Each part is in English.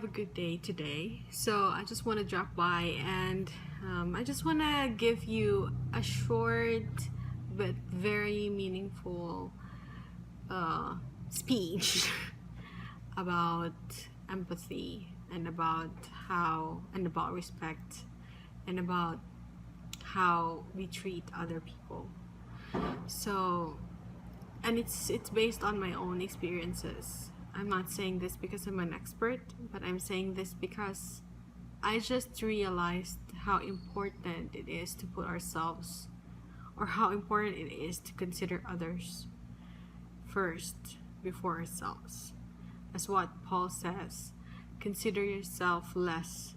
good day today. So I just want to drop by and I just want to give you a short but very meaningful speech about empathy and about respect and about how we treat other people. So, and it's based on my own experiences. I'm not saying this because I'm an expert, but I'm saying this because I just realized how important it is to put ourselves, or how important it is to consider others first before ourselves. As what Paul says, consider yourself less,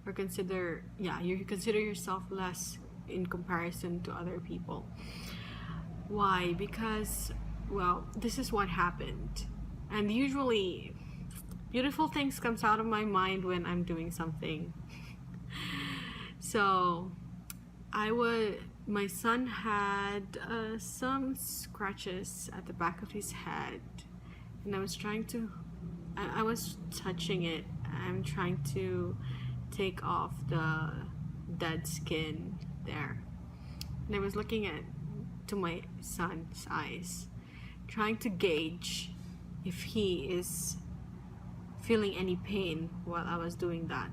or you consider yourself less in comparison to other people. Why? Because, well, this is what happened. And usually beautiful things comes out of my mind when I'm doing something. So my son had some scratches at the back of his head, and I was touching it. I'm trying to take off the dead skin there, and I was looking to my son's eyes, trying to gauge if he is feeling any pain while I was doing that,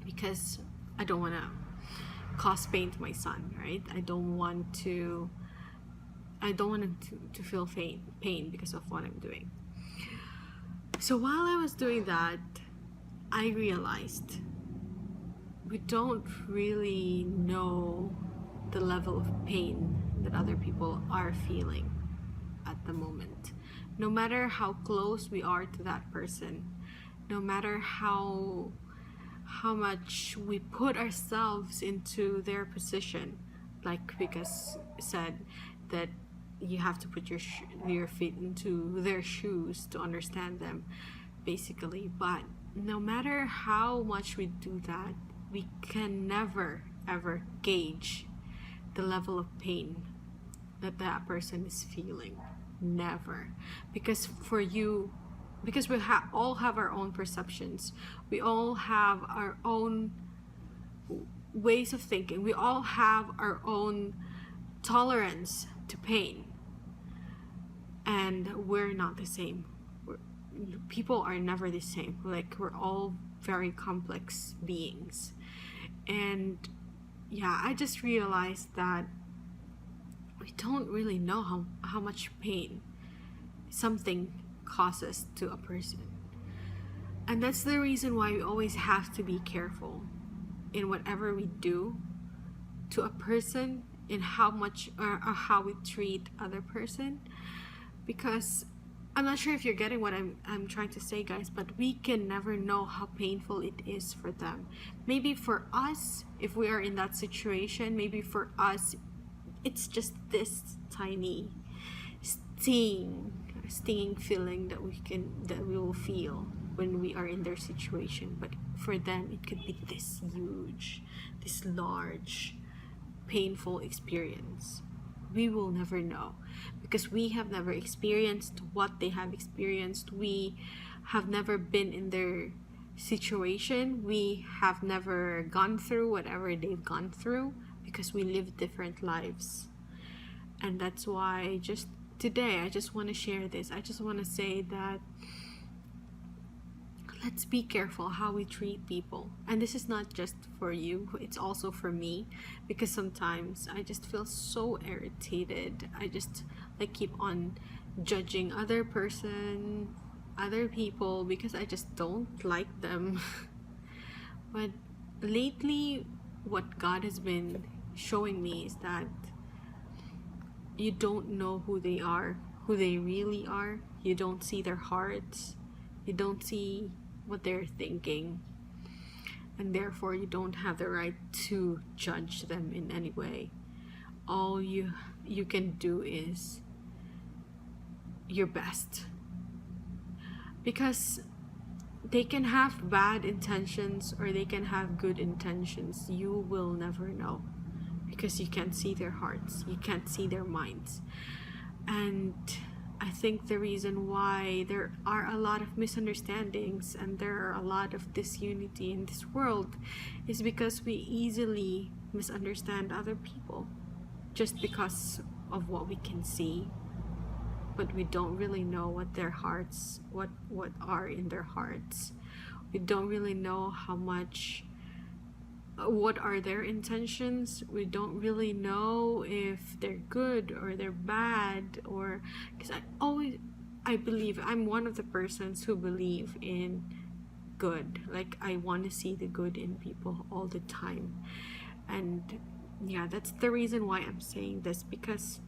because I don't want to cause pain to my son, right? I don't want him to feel pain because of what I'm doing. So while I was doing that, I realized we don't really know the level of pain that other people are feeling at the moment. No matter how close we are to that person, no matter how much we put ourselves into their position, like Vikas said, that you have to put your feet into their shoes to understand them, basically. But no matter how much we do that, we can never ever gauge the level of pain that person is feeling. Never. Because we all have our own perceptions, we all have our own ways of thinking, we all have our own tolerance to pain, and we're not the same. People are never the same. Like, we're all very complex beings. And yeah, I just realized that we don't really know how much pain something causes to a person. And that's the reason why we always have to be careful in whatever we do to a person, in how much or how we treat other person. Because I'm not sure if you're getting what I'm trying to say, guys, but we can never know how painful it is for them. Maybe for us, if we are in that situation, maybe for us it's just this tiny stinging feeling that we will feel when we are in their situation. But for them, it could be this huge, this large, painful experience. We will never know, because we have never experienced what they have experienced. We have never been in their situation. We have never gone through whatever they've gone through, because we live different lives. And that's why today I just want to share this. I just want to say that let's be careful how we treat people. And this is not just for you, it's also for me, because sometimes I just feel so irritated. I just keep on judging other people, because I just don't like them. But lately, what God has been showing me is that you don't know who they really are. You don't see their hearts. You don't see what they're thinking. And therefore, you don't have the right to judge them in any way. All you can do is your best. Because they can have bad intentions or they can have good intentions. You will never know, because you can't see their hearts, you can't see their minds. And I think the reason why there are a lot of misunderstandings and there are a lot of disunity in this world is because we easily misunderstand other people just because of what we can see, but we don't really know what their hearts, what are in their hearts. We don't really know how much, what are their intentions. We don't really know if they're good or they're bad, or because I believe I'm one of the persons who believe in good. Like, I want to see the good in people all the time. And yeah, that's the reason why I'm saying this, because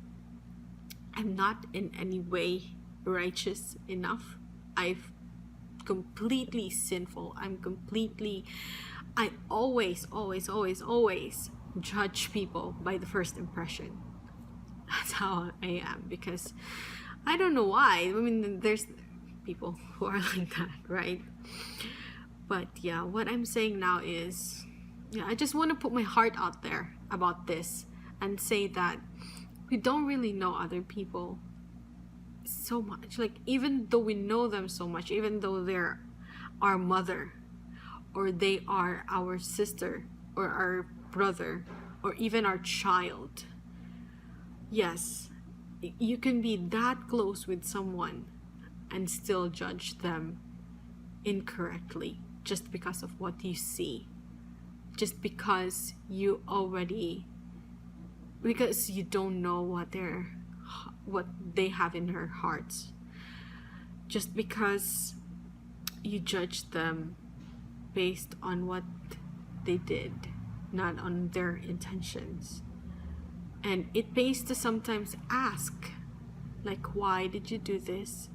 I'm not in any way righteous enough. I've completely sinful. I always judge people by the first impression. That's how I am, because I don't know why. I mean, there's people who are like that, right? But yeah, what I'm saying now is, yeah, I just want to put my heart out there about this and say that we don't really know other people so much. Like, even though we know them so much, even though they're our mother, or they are our sister, or our brother, or even our child, yes, you can be that close with someone and still judge them incorrectly just because of what you see, just because you don't know what they have in their hearts, just because you judge them based on what they did, not on their intentions. And it pays to sometimes ask, like, why did you do this?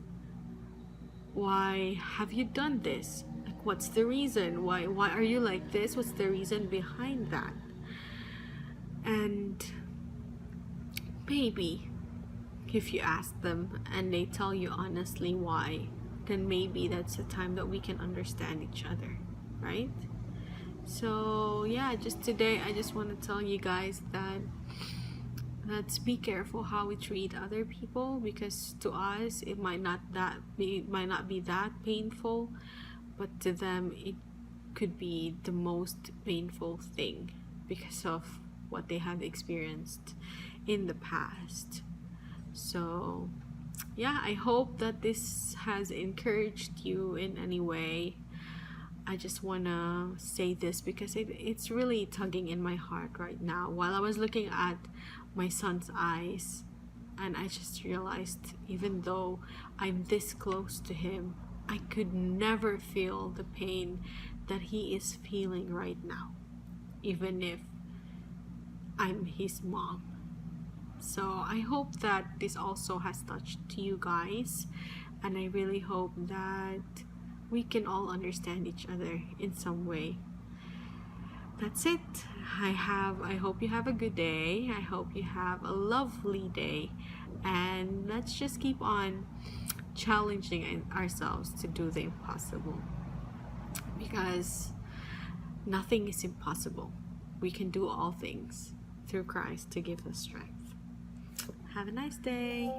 Why have you done this? Like, what's the reason? Why are you like this? What's the reason behind that? And maybe if you ask them and they tell you honestly why, then maybe that's the time that we can understand each other, right? So yeah, just today I just want to tell you guys that let's be careful how we treat other people, because to us it might not be that painful, but to them it could be the most painful thing because of what they have experienced in the past. So yeah, I hope that this has encouraged you in any way. I just want to say this because it's really tugging in my heart right now. While I was looking at my son's eyes, and I just realized, even though I'm this close to him, I could never feel the pain that he is feeling right now, even if I'm his mom. So I hope that this also has touched you guys, and I really hope that we can all understand each other in some way. That's it. I hope you have a good day. I hope you have a lovely day, and let's just keep on challenging ourselves to do the impossible, because nothing is impossible. We can do all things through Christ to give us strength. Have a nice day.